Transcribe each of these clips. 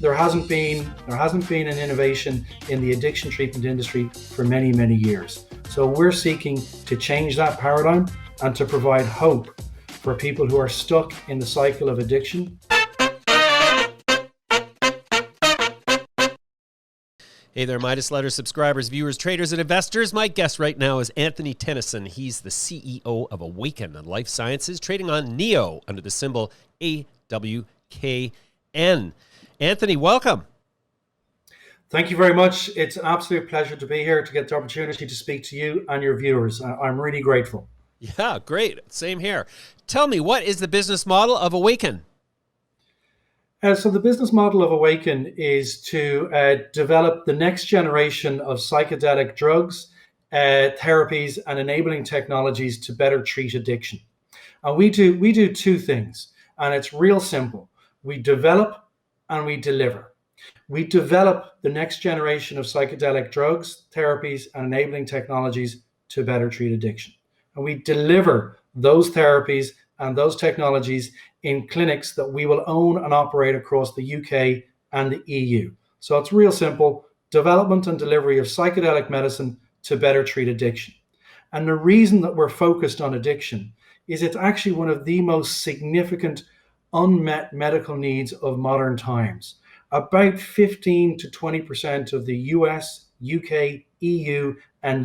there hasn't been an innovation in the addiction treatment industry for many, many years. So we're seeking to change that paradigm and to provide hope for people who are stuck in the cycle of addiction. Hey there, Midas Letter subscribers, viewers, traders, and investors. My guest right now is Anthony Tennyson. He's the CEO of Awakn Life Sciences, trading on NEO under the symbol AWKN. Anthony, welcome. Thank you very much. It's an absolute pleasure to be here to get the opportunity to speak to you and your viewers. I'm really grateful. Yeah, great. Same here. Tell me, what is the business model of Awakn? So the business model of Awakn is to develop the next generation of psychedelic drugs, therapies, and enabling technologies to better treat addiction. And we do two things, and it's real simple. We develop and we deliver. We develop the next generation of psychedelic drugs, therapies, and enabling technologies to better treat addiction. And we deliver those therapies and those technologies in clinics that we will own and operate across the UK and the EU. So it's real simple: development and delivery of psychedelic medicine to better treat addiction. And the reason that we're focused on addiction is it's actually one of the most significant unmet medical needs of modern times. About 15 to 20% of the US, UK, EU, and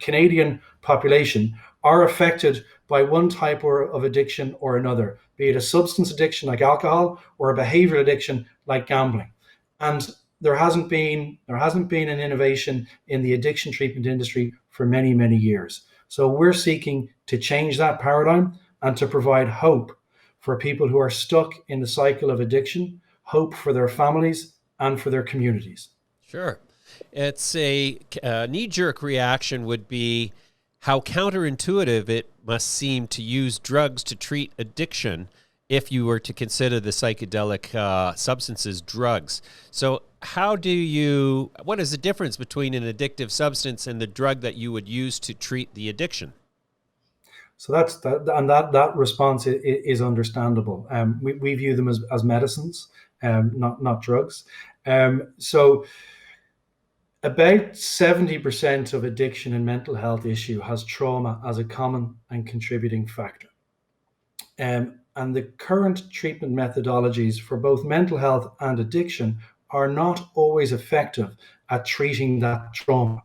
Canadian population are affected by one type of addiction or another, be it a substance addiction like alcohol or a behavioral addiction like gambling. And there hasn't been an innovation in the addiction treatment industry for many, many years. So we're seeking to change that paradigm and to provide hope for people who are stuck in the cycle of addiction, hope for their families and for their communities. Sure. It's a knee-jerk reaction would be how counterintuitive it must seem to use drugs to treat addiction if you were to consider the psychedelic substances drugs. So what is the difference between an addictive substance and the drug that you would use to treat the addiction? So that response is understandable. We view them as medicines, not drugs. So about 70% of addiction and mental health issue has trauma as a common and contributing factor. And the current treatment methodologies for both mental health and addiction are not always effective at treating that trauma.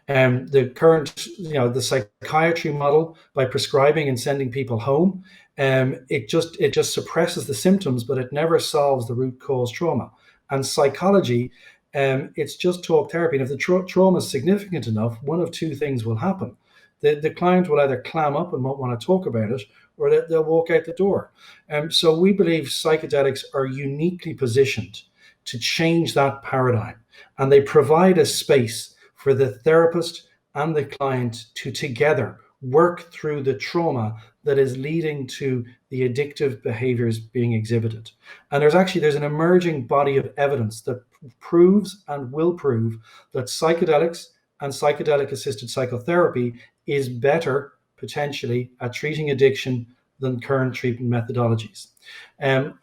The current, the psychiatry model, by prescribing and sending people home, it just suppresses the symptoms, but it never solves the root cause trauma. And psychology, it's just talk therapy. And if the trauma is significant enough, one of two things will happen. The client will either clam up and won't want to talk about it, or they'll walk out the door. So we believe psychedelics are uniquely positioned to change that paradigm. And they provide a space for the therapist and the client to together work through the trauma that is leading to the addictive behaviors being exhibited. And there's an emerging body of evidence that proves and will prove that psychedelics and psychedelic-assisted psychotherapy is better, potentially, at treating addiction than current treatment methodologies.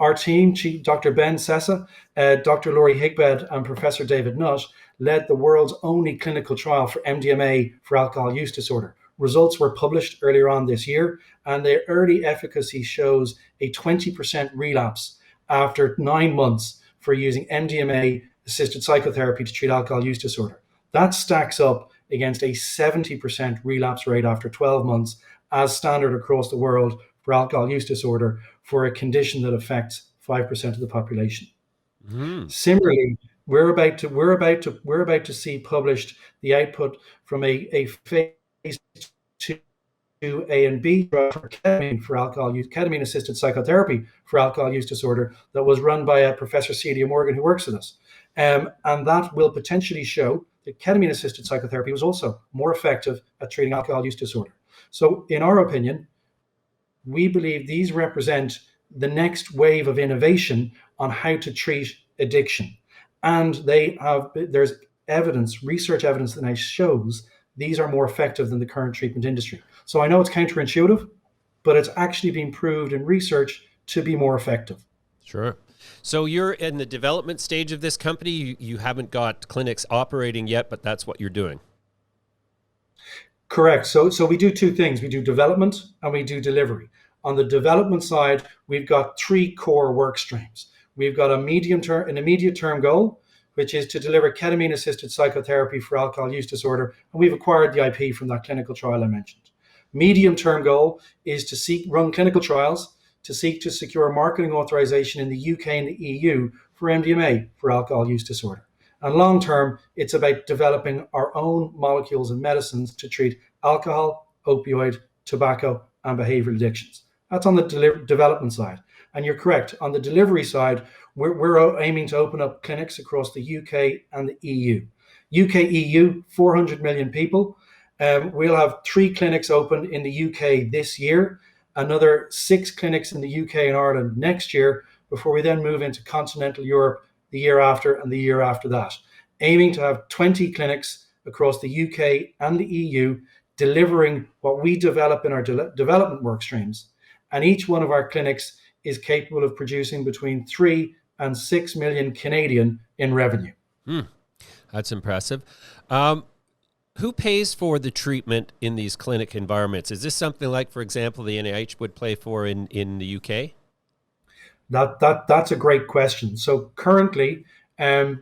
Our team, Dr. Ben Sessa, Dr. Laurie Higbed, and Professor David Nutt led the world's only clinical trial for MDMA for alcohol use disorder. Results were published earlier on this year, and the early efficacy shows a 20% relapse after 9 months for using MDMA-assisted psychotherapy to treat alcohol use disorder. That stacks up against a 70% relapse rate after 12 months as standard across the world for alcohol use disorder for a condition that affects 5% of the population. Mm-hmm. Similarly, we're about to see published the output from a phase 2A and B trial for ketamine-assisted psychotherapy for alcohol use disorder that was run by Professor Celia Morgan, who works with us. And that will potentially show that ketamine-assisted psychotherapy was also more effective at treating alcohol use disorder. So in our opinion, we believe these represent the next wave of innovation on how to treat addiction. And there's research evidence that now shows these are more effective than the current treatment industry. So I know it's counterintuitive, but it's actually been proved in research to be more effective. Sure. So you're in the development stage of this company. You haven't got clinics operating yet, but that's what you're doing. Correct. So we do two things. We do development and we do delivery. On the development side, we've got three core work streams. We've got an immediate term goal, which is to deliver ketamine assisted psychotherapy for alcohol use disorder. And we've acquired the IP from that clinical trial I mentioned. Medium term goal is to run clinical trials to seek to secure marketing authorization in the UK and the EU for MDMA for alcohol use disorder. And long term, it's about developing our own molecules and medicines to treat alcohol, opioid, tobacco, and behavioral addictions. That's on the development side. And you're correct. On the delivery side, we're aiming to open up clinics across the UK and the EU. UK, EU, 400 million people. We'll have 3 clinics open in the UK this year, another 6 clinics in the UK and Ireland next year, before we then move into continental Europe the year after and the year after that, aiming to have 20 clinics across the UK and the EU, delivering what we develop in our development work streams. And each one of our clinics is capable of producing between 3 and 6 million Canadian in revenue. That's impressive. Who pays for the treatment in these clinic environments? Is this something like, for example, the NIH would pay for in the UK? That's a great question. So currently,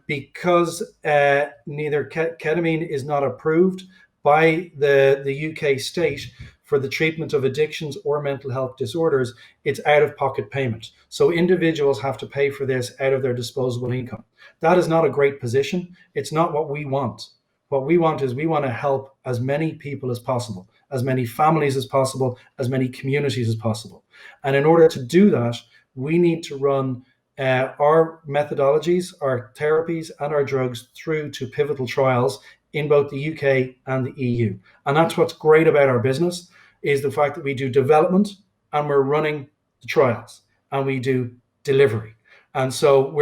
because neither ketamine is not approved by the UK state for the treatment of addictions or mental health disorders, it's out-of-pocket payment. So individuals have to pay for this out of their disposable income. That is not a great position. It's not what we want. What we want is we want to help as many people as possible, as many families as possible, as many communities as possible. And in order to do that, we need to run our methodologies, our therapies, and our drugs through to pivotal trials in both the UK and the EU. And that's what's great about our business, is the fact that we do development and we're running the trials and we do delivery. And so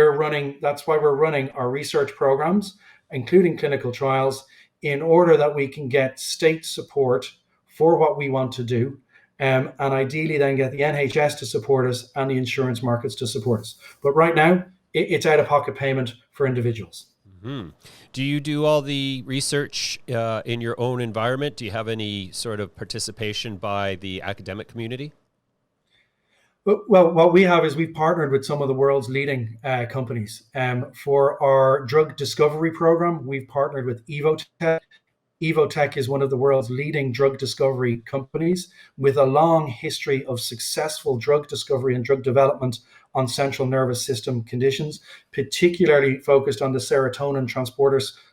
that's why we're running our research programs, including clinical trials, in order that we can get state support for what we want to do. And ideally then get the NHS to support us and the insurance markets to support us. But right now, it's out-of-pocket payment for individuals. Mm-hmm. Do you do all the research in your own environment? Do you have any sort of participation by the academic community? Well, what we have is we've partnered with some of the world's leading companies. For our drug discovery program, we've partnered with Evotech. Evotech is one of the world's leading drug discovery companies with a long history of successful drug discovery and drug development on central nervous system conditions, particularly focused on the serotonin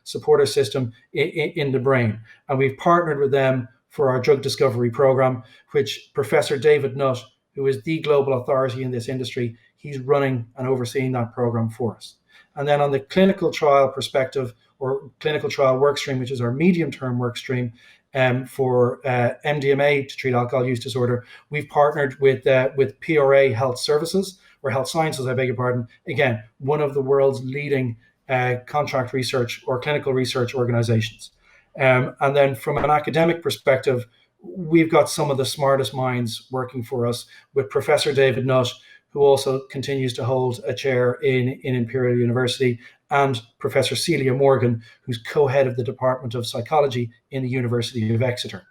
supporter system in the brain. And we've partnered with them for our drug discovery program, which Professor David Nutt, who is the global authority in this industry, he's running and overseeing that program for us. And then on the clinical trial perspective, or clinical trial work stream, which is our medium-term work stream for MDMA to treat alcohol use disorder, we've partnered with PRA Health Services, or Health Sciences, I beg your pardon. Again, one of the world's leading contract research or clinical research organizations. And then from an academic perspective, we've got some of the smartest minds working for us, with Professor David Nutt, who also continues to hold a chair in Imperial University, and Professor Celia Morgan, who's co-head of the Department of Psychology in the University of Exeter.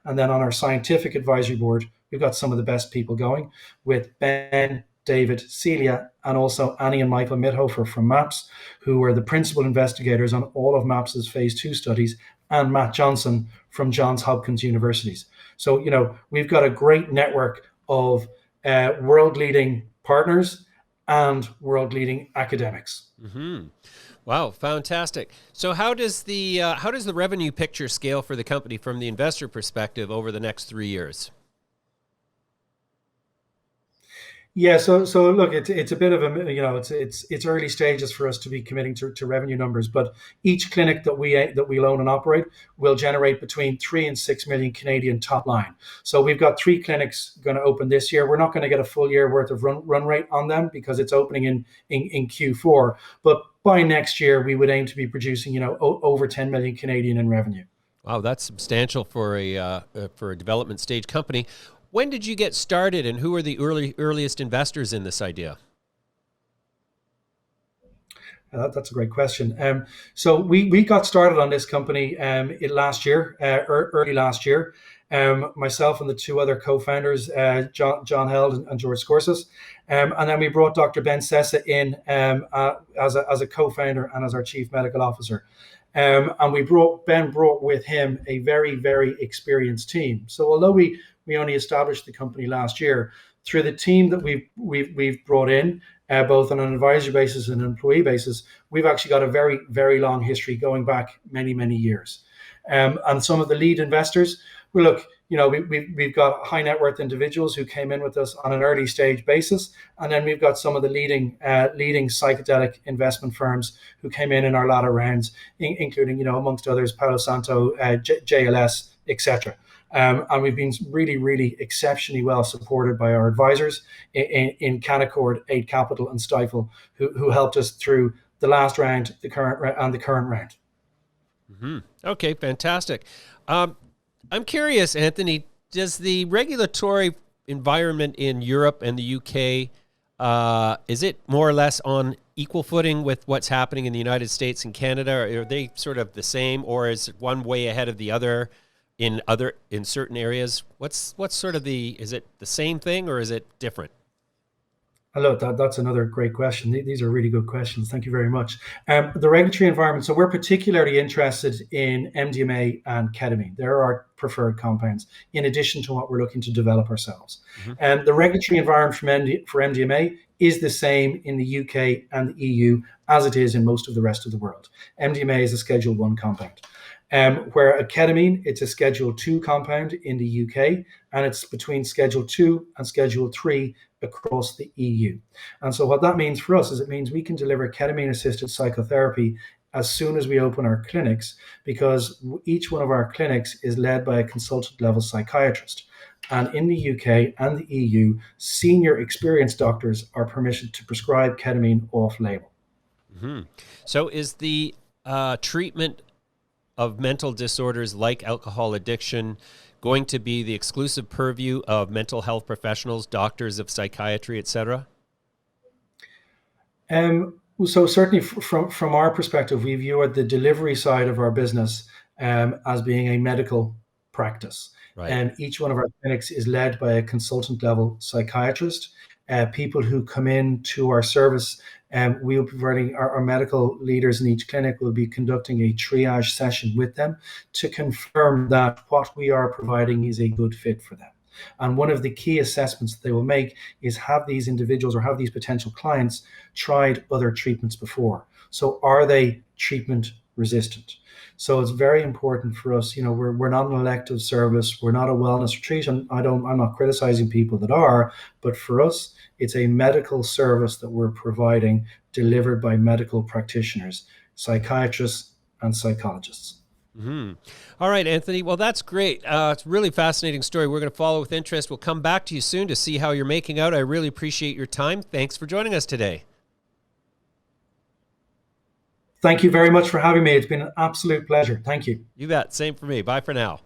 And then on our scientific advisory board, we've got some of the best people going, with Ben, David, Celia, and also Annie and Michael Mithofer from MAPS, who were the principal investigators on all of MAPS's phase 2 studies, and Matt Johnson from Johns Hopkins Universities. So, we've got a great network of world-leading partners and world-leading academics. Mm-hmm. Wow, fantastic. So how does the revenue picture scale for the company from the investor perspective over the next 3 years? Yeah, so look, it's a bit of a, it's early stages for us to be committing to revenue numbers, but each clinic that we own and operate will generate between 3 and 6 million Canadian top line. So we've got 3 clinics going to open this year. We're not going to get a full year worth of run rate on them because it's opening in Q4. But by next year, we would aim to be producing, over 10 million Canadian in revenue. Wow, that's substantial for a development stage company. When did you get started, and who are the earliest investors in this idea? That's a great question. So we got started on this company last year, early last year. Myself and the two other co-founders, John Held and George Scorsese. And then we brought Dr. Ben Sessa in as a co-founder and as our chief medical officer. And Ben brought with him a very, very experienced team. So although we only established the company last year, through the team that we've brought in, both on an advisory basis and an employee basis, we've actually got a very, very long history going back many, many years. And some of the lead investors, well, look, we've got high net worth individuals who came in with us on an early stage basis, and then we've got some of the leading psychedelic investment firms who came in our latter rounds, including amongst others Palo Santo, JLS, etc. And we've been really, really exceptionally well supported by our advisors in Canaccord, 8 Capital, and Stifel, who helped us through the last round, the current round. Mm-hmm. Okay, fantastic. I'm curious, Anthony, does the regulatory environment in Europe and the UK, is it more or less on equal footing with what's happening in the United States and Canada? Are they sort of the same, or is one way ahead of the other in certain areas? What's sort of is it the same thing or is it different? Hello, that's another great question. These are really good questions. Thank you very much. The regulatory environment, so we're particularly interested in MDMA and ketamine. They're our preferred compounds, in addition to what we're looking to develop ourselves. Mm-hmm. And the regulatory environment for MDMA is the same in the UK and the EU as it is in most of the rest of the world. MDMA is a Schedule 1 compound. Where a ketamine, it's a Schedule 2 compound in the UK, and it's between Schedule 2 and Schedule 3 across the EU. And so what that means for us is it means we can deliver ketamine-assisted psychotherapy as soon as we open our clinics, because each one of our clinics is led by a consultant-level psychiatrist. And in the UK and the EU, senior experienced doctors are permitted to prescribe ketamine off-label. Mm-hmm. So is the treatment of mental disorders like alcohol addiction going to be the exclusive purview of mental health professionals, doctors of psychiatry, etc.? So certainly from our perspective, we view the delivery side of our business as being a medical practice. Right. And each one of our clinics is led by a consultant level psychiatrist. People who come in to our service, we'll be providing our medical leaders in each clinic will be conducting a triage session with them to confirm that what we are providing is a good fit for them. And one of the key assessments that they will make is, have these individuals or have these potential clients tried other treatments before? So are they treatment resistant? So it's very important for us. We're not an elective service. We're not a wellness retreat. And I'm not criticizing people that are, but for us, it's a medical service that we're providing, delivered by medical practitioners, psychiatrists, and psychologists. Mm-hmm. All right, Anthony. Well, that's great. It's a really fascinating story. We're going to follow with interest. We'll come back to you soon to see how you're making out. I really appreciate your time. Thanks for joining us today. Thank you very much for having me. It's been an absolute pleasure. Thank you. You bet. Same for me. Bye for now.